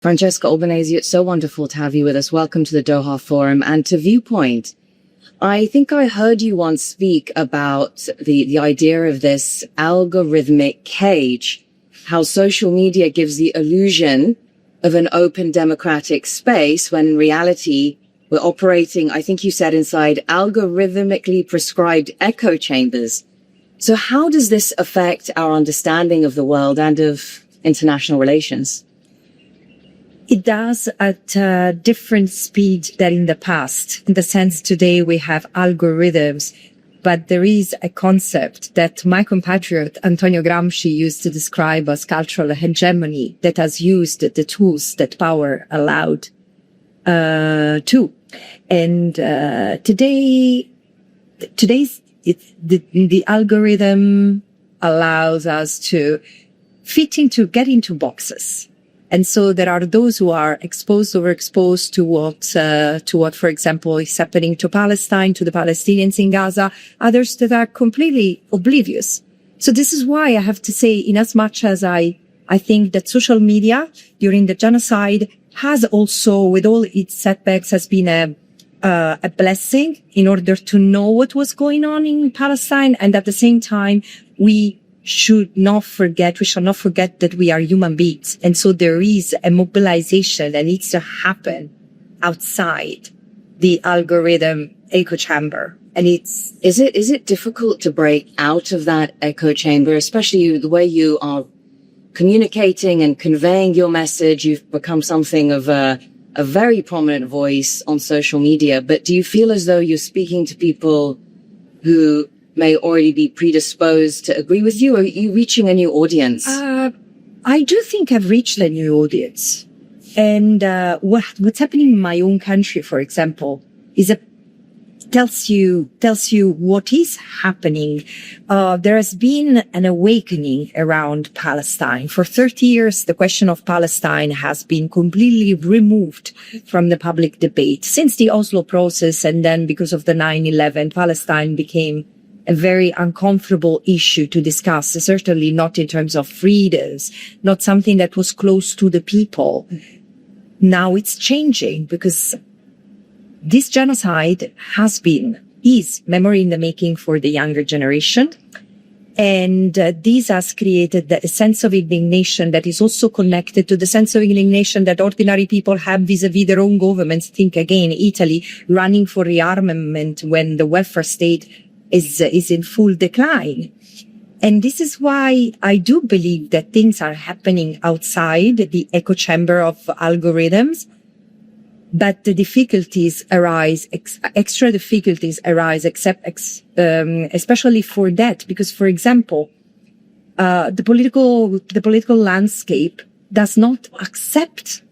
Franceseka Albanéze, it's so wonderful to have you with us. Welcome to the Doha Forum and to Viewpoint. I think I heard you once speak about the idea of this algorithmic cage, how social media gives the illusion of an open democratic space when in reality we're operating, I think you said, inside algorithmically prescribed echo chambers. So how does this affect our understanding of the world and of international relations? It does at a different speed than in the past. In the sense today we have algorithms, but there is a concept that my compatriot Antonio Gramsci used to describe as cultural hegemony that has used the tools that power allowed to. And today's the algorithm allows us to get into boxes. And so there are those who are overexposed to what, for example, is happening to Palestine, to the Palestinians in Gaza, others that are completely oblivious. So this is why I have to say, in as much as I think that social media during the genocide has also, with all its setbacks, has been a blessing in order to know what was going on in Palestine. And at the same time, we shall not forget that we are human beings. And so there is a mobilization that needs to happen outside the algorithm echo chamber. And is it difficult to break out of that echo chamber, especially the way you are communicating and conveying your message? You've become something of a very prominent voice on social media, but do you feel as though you're speaking to people who may already be predisposed to agree with you, or are you reaching a new audience? I do think I've reached a new audience. And what's happening in my own country, for example, is tells you what is happening. There has been an awakening around Palestine. For 30 years, the question of Palestine has been completely removed from the public debate. Since the Oslo process, and then because of the 9/11, Palestine became a very uncomfortable issue to discuss, certainly not in terms of freedoms, not something that was close to the people. Now it's changing because this genocide is memory in the making for the younger generation. And this has created a sense of indignation that is also connected to the sense of indignation that ordinary people have vis-à-vis their own governments. Think again, Italy running for rearmament when the welfare state is in full decline. And this is why I do believe that things are happening outside the echo chamber of algorithms. But the difficulties arise, extra difficulties arise, especially for that, because, for example, the political landscape does not accept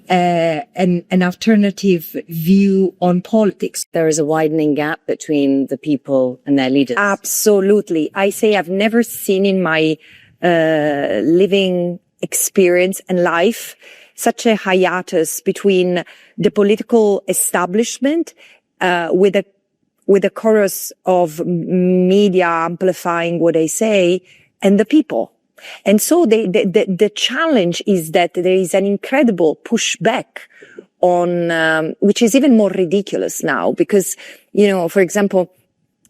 an alternative view on politics. There is a widening gap between the people and their leaders. Absolutely. I say I've never seen in my living experience and life such a hiatus between the political establishment with a chorus of media amplifying what they say and the people. And so the challenge is that there is an incredible pushback on, which is even more ridiculous now because, for example,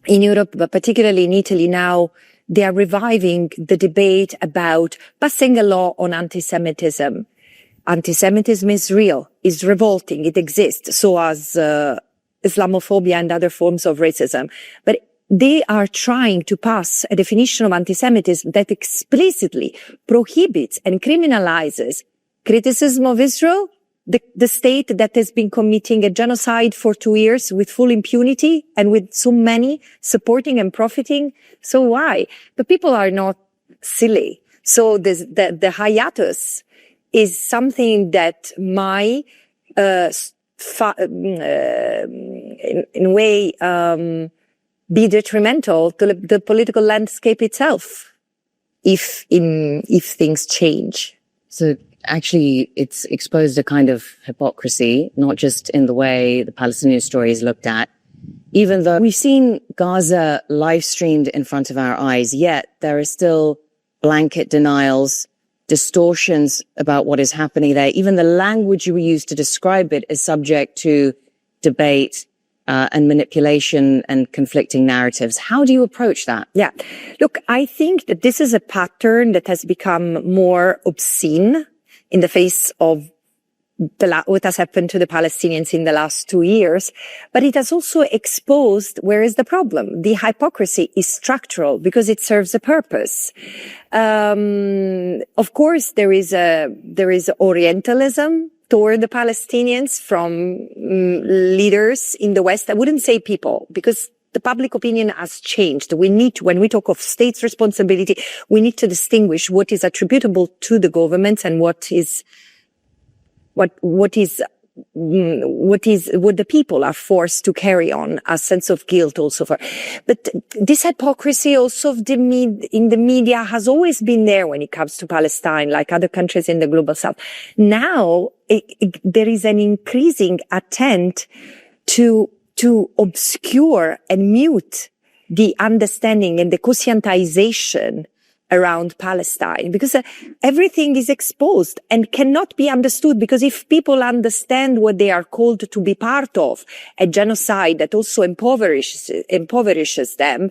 in Europe, but particularly in Italy now, they are reviving the debate about passing a law on anti-Semitism. Anti-Semitism is real, is revolting, it exists, so as Islamophobia and other forms of racism. But they are trying to pass a definition of anti-Semitism that explicitly prohibits and criminalizes criticism of Israel, the state that has been committing a genocide for 2 years with full impunity and with so many supporting and profiting. So why? The people are not silly. So the hiatus is something that might, in a way, be detrimental to the political landscape itself, if things change. So actually, it's exposed a kind of hypocrisy, not just in the way the Palestinian story is looked at. Even though we've seen Gaza live streamed in front of our eyes, yet there are still blanket denials distortions about what is happening there. Even the language you use to describe it is subject to debate and manipulation and conflicting narratives. How do you approach that? Yeah. Look, I think that this is a pattern that has become more obscene in the face of what has happened to the Palestinians in the last 2 years, but it has also exposed where is the problem. The hypocrisy is structural because it serves a purpose. Of course, there is Orientalism toward the Palestinians from leaders in the West. I wouldn't say people, because the public opinion has changed. We need to, when we talk of states' responsibility, we need to distinguish what is attributable to the government and what the people are forced to carry on, a sense of guilt also for. But this hypocrisy also in the media has always been there when it comes to Palestine, like other countries in the global south. Now, there is an increasing attempt to obscure and mute the understanding and the conscientization around Palestine, because everything is exposed and cannot be understood, because if people understand what they are called to be part of, a genocide that also impoverishes them,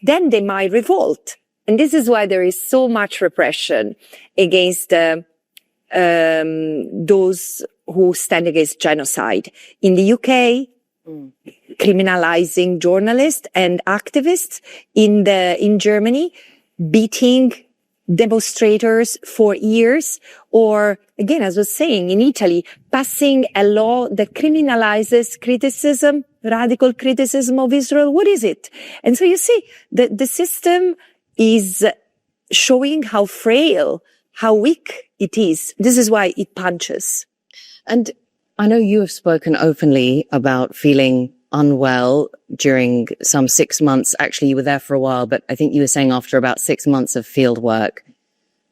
then they might revolt. And this is why there is so much repression against those who stand against genocide. In the UK, criminalizing journalists and activists. In Germany, beating demonstrators for years, or again, as I was saying, in Italy, passing a law that criminalizes criticism, radical criticism of Israel. What is it? And so you see, the system is showing how frail, how weak it is. This is why it punches. And I know you have spoken openly about feeling unwell during some 6 months. Actually, you were there for a while, but I think you were saying after about 6 months of field work,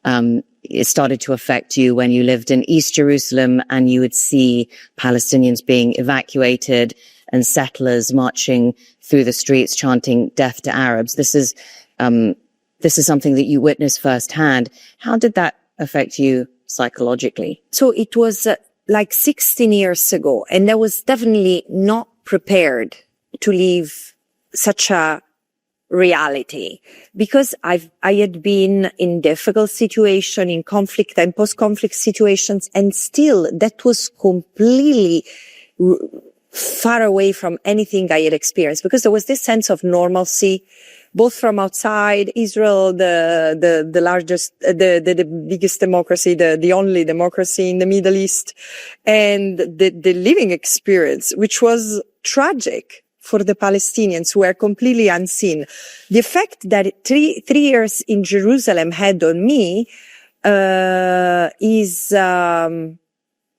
it started to affect you when you lived in East Jerusalem and you would see Palestinians being evacuated and settlers marching through the streets chanting death to Arabs. This is something that you witnessed firsthand. How did that affect you psychologically? So it was like 16 years ago, and I was definitely not prepared to live such a reality, because I had been in difficult situation, in conflict and post-conflict situations, and still that was completely far away from anything I had experienced, because there was this sense of normalcy, both from outside Israel, the largest, the biggest democracy, the only democracy in the Middle East, and the living experience, which was tragic for the Palestinians who were completely unseen. The effect that three years in Jerusalem had on me, is,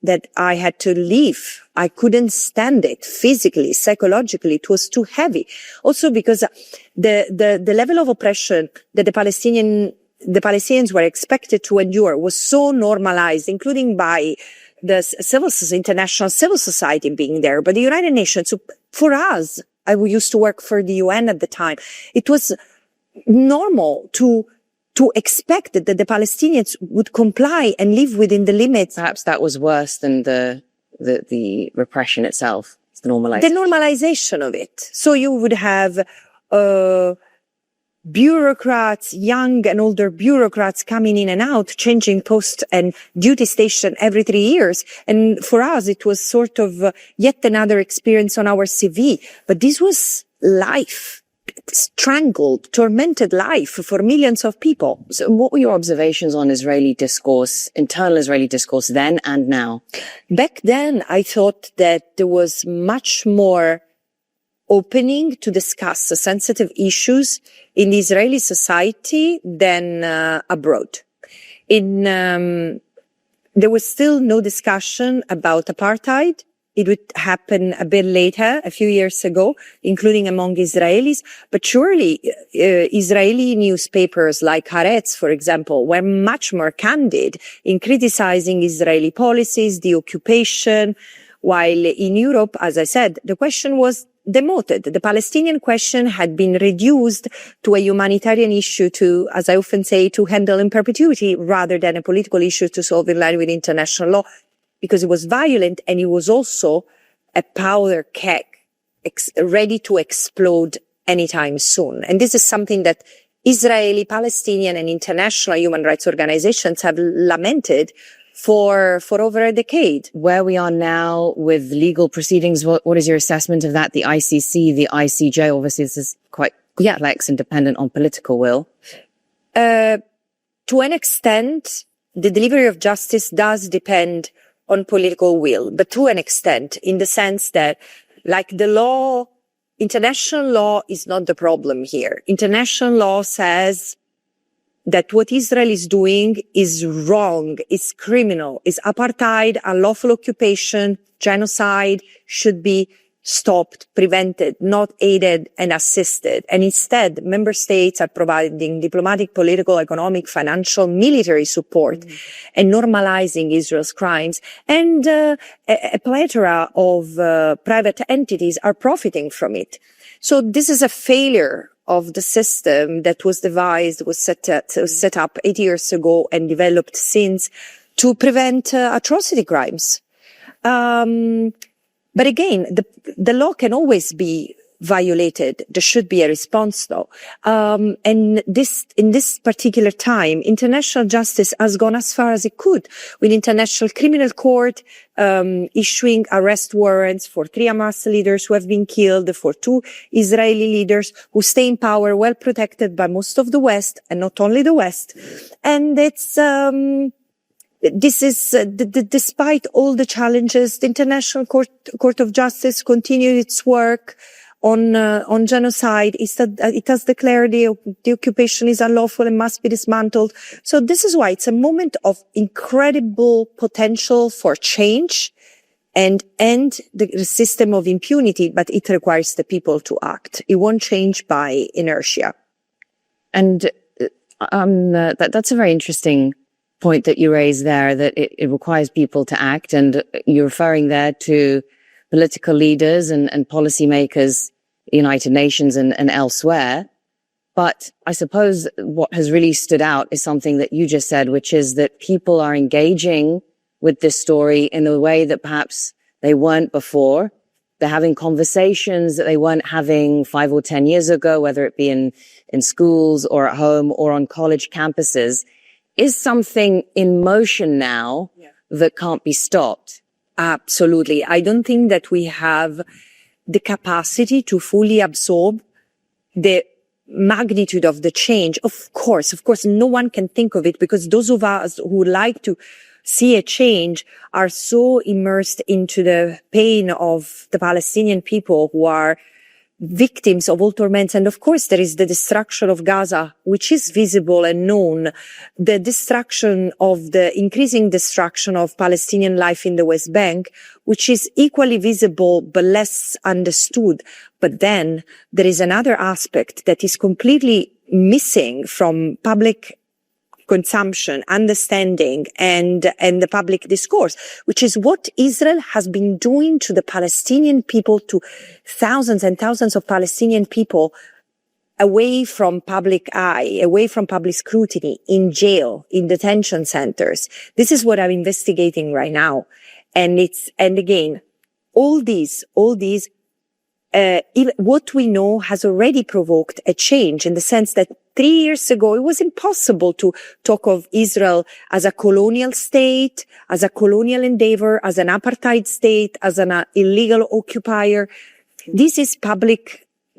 that I had to leave. I couldn't stand it physically, psychologically. It was too heavy. Also because the level of oppression that the Palestinians were expected to endure was so normalized, including by the international civil society being there, but the United Nations. So for us, I used to work for the UN at the time. It was normal to expect that the Palestinians would comply and live within the limits. Perhaps that was worse than the repression itself, the normalization. The normalization of it. So you would have bureaucrats, young and older bureaucrats coming in and out, changing post and duty station every 3 years. And for us, it was sort of yet another experience on our CV. But this was life. Strangled, tormented life for millions of people. So what were your observations on Israeli discourse, internal Israeli discourse then and now? Back then, I thought that there was much more opening to discuss sensitive issues in the Israeli society than abroad. There was still no discussion about apartheid. It would happen a bit later, a few years ago, including among Israelis. But surely, Israeli newspapers like Haaretz, for example, were much more candid in criticizing Israeli policies, the occupation, while in Europe, as I said, the question was demoted. The Palestinian question had been reduced to a humanitarian issue to, as I often say, to handle in perpetuity rather than a political issue to solve in line with international law, because it was violent and it was also a powder keg ready to explode anytime soon. And this is something that Israeli, Palestinian and international human rights organizations have lamented for over a decade. Where we are now with legal proceedings, what is your assessment of that? The ICC, the ICJ, obviously this is quite complex and dependent on political will. To an extent, the delivery of justice does depend on political will, but to an extent, in the sense that, like the law, international law is not the problem here. International law says that what Israel is doing is wrong, is criminal, is apartheid, unlawful occupation, genocide, should be stopped, prevented, not aided and assisted. And instead, member states are providing diplomatic, political, economic, financial, military support and normalizing Israel's crimes. And a plethora of private entities are profiting from it. So this is a failure of the system that was devised, was set up 8 years ago and developed since to prevent atrocity crimes. But again, the law can always be violated. There should be a response though. And in this particular time, international justice has gone as far as it could, with International Criminal Court issuing arrest warrants for 3 Hamas leaders who have been killed, for 2 Israeli leaders who stay in power, well protected by most of the West, and not only the West. And it's this is despite all the challenges, the International Court of Justice continued its work on genocide. It has declared the occupation is unlawful and must be dismantled. So this is why it's a moment of incredible potential for change and end the system of impunity, but it requires the people to act. It won't change by inertia. And that's a very interesting point that you raised there, that it requires people to act, and you're referring there to political leaders and policymakers, United Nations and elsewhere. But I suppose what has really stood out is something that you just said, which is that people are engaging with this story in a way that perhaps they weren't before. They're having conversations that they weren't having 5 or 10 years ago, whether it be in schools or at home or on college campuses. Is something in motion now that can't be stopped? Absolutely. I don't think that we have the capacity to fully absorb the magnitude of the change. Of course, no one can think of it, because those of us who like to see a change are so immersed into the pain of the Palestinian people who are victims of all torments. And of course, there is the destruction of Gaza, which is visible and known, the increasing destruction of Palestinian life in the West Bank, which is equally visible but less understood. But then there is another aspect that is completely missing from public consumption, understanding, and the public discourse, which is what Israel has been doing to the Palestinian people, to thousands and thousands of Palestinian people away from public eye, away from public scrutiny, in jail, in detention centers. This is what I'm investigating right now. And again, all these, what we know has already provoked a change, in the sense that 3 years ago, it was impossible to talk of Israel as a colonial state, as a colonial endeavor, as an apartheid state, as an illegal occupier. This is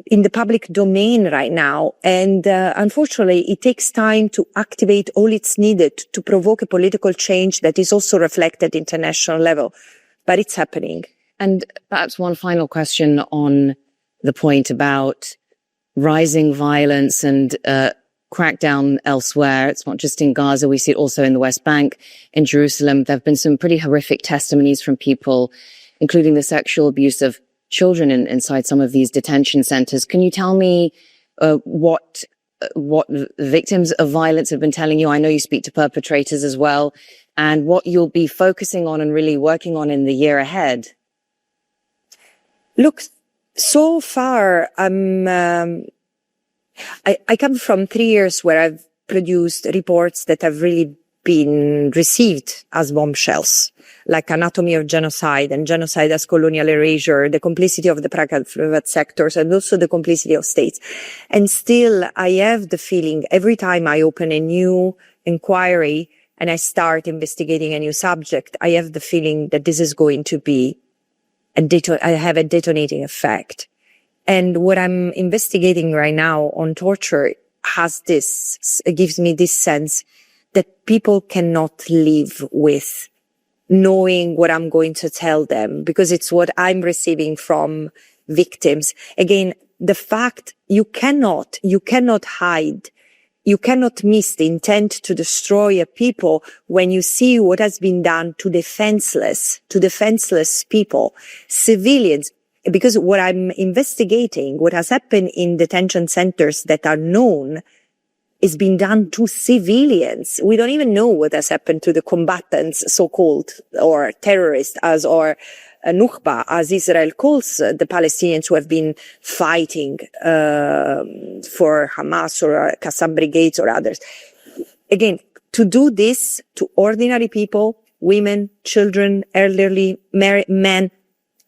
in the public domain right now. And unfortunately, it takes time to activate all it's needed to provoke a political change that is also reflected at international level. But it's happening. And perhaps one final question on the point about rising violence and crackdown elsewhere. It's not just in Gaza. We see it also in the West Bank, in Jerusalem. There have been some pretty horrific testimonies from people, including the sexual abuse of children inside some of these detention centers. Can you tell me what victims of violence have been telling you? I know you speak to perpetrators as well, and what you'll be focusing on and really working on in the year ahead. Look, So far, I come from 3 years where I've produced reports that have really been received as bombshells, like Anatomy of Genocide and Genocide as Colonial Erasure, the complicity of the private sectors, and also the complicity of states. And still, I have the feeling every time I open a new inquiry and I start investigating a new subject, I have the feeling that this is going to be I have a detonating effect. And what I'm investigating right now on torture gives me this sense that people cannot live with knowing what I'm going to tell them, because it's what I'm receiving from victims. Again, the fact you cannot hide, you cannot miss the intent to destroy a people when you see what has been done to defenseless people, civilians. Because what I'm investigating, what has happened in detention centers that are known, is being done to civilians. We don't even know what has happened to the combatants, so-called, or terrorists, or Nukhba, as Israel calls the Palestinians who have been fighting for Hamas or Qassam brigades or others. Again, to do this to ordinary people, women, children, elderly, men,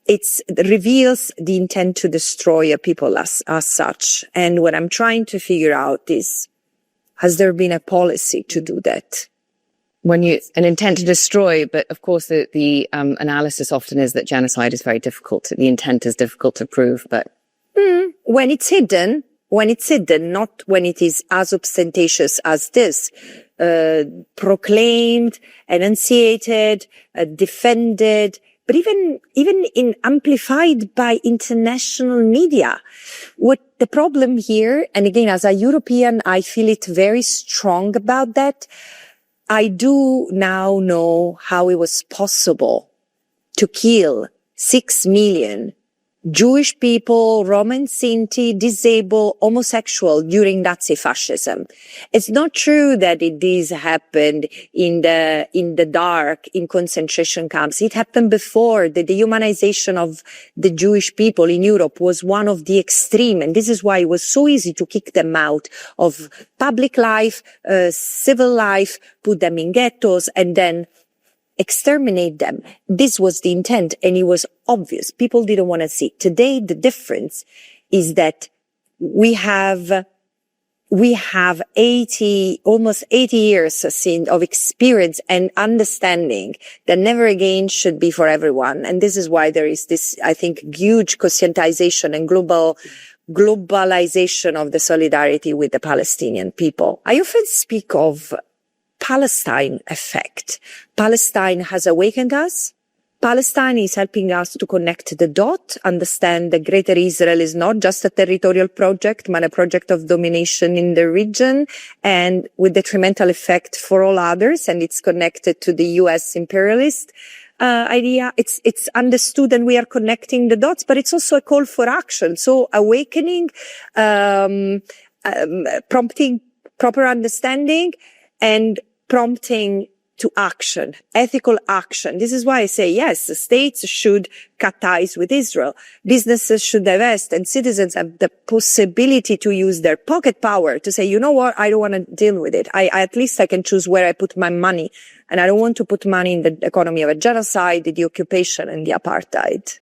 it reveals the intent to destroy a people as such. And what I'm trying to figure out is, has there been a policy to do that? An intent to destroy, but of course the analysis often is that genocide is very difficult. The intent is difficult to prove, but when it's hidden, not when it is as ostentatious as this, proclaimed, enunciated, defended, but even amplified by international media. What the problem here, and again, as a European, I feel it very strong about that. I do now know how it was possible to kill 6 million Jewish people, Roman Sinti, disabled, homosexual during Nazi fascism. It's not true that this happened in the dark, in concentration camps. It happened before. The dehumanization of the Jewish people in Europe was one of the extreme. And this is why it was so easy to kick them out of public life, civil life, put them in ghettos, and then exterminate them. This was the intent, and it was obvious. People didn't want to see. Today, the difference is that we have almost 80 years of experience and understanding that never again should be for everyone. And this is why there is this, I think, huge conscientization and globalization of the solidarity with the Palestinian people. I often speak of Palestine effect. Palestine has awakened us. Palestine is helping us to connect the dot, understand that Greater Israel is not just a territorial project, but a project of domination in the region and with detrimental effect for all others. And it's connected to the US imperialist idea. It's understood, and we are connecting the dots, but it's also a call for action. So awakening, prompting proper understanding, and prompting to action, ethical action. This is why I say, yes, the states should cut ties with Israel. Businesses should divest, and citizens have the possibility to use their pocket power to say, you know what, I don't want to deal with it. At least I can choose where I put my money. And I don't want to put money in the economy of a genocide, the occupation, and the apartheid.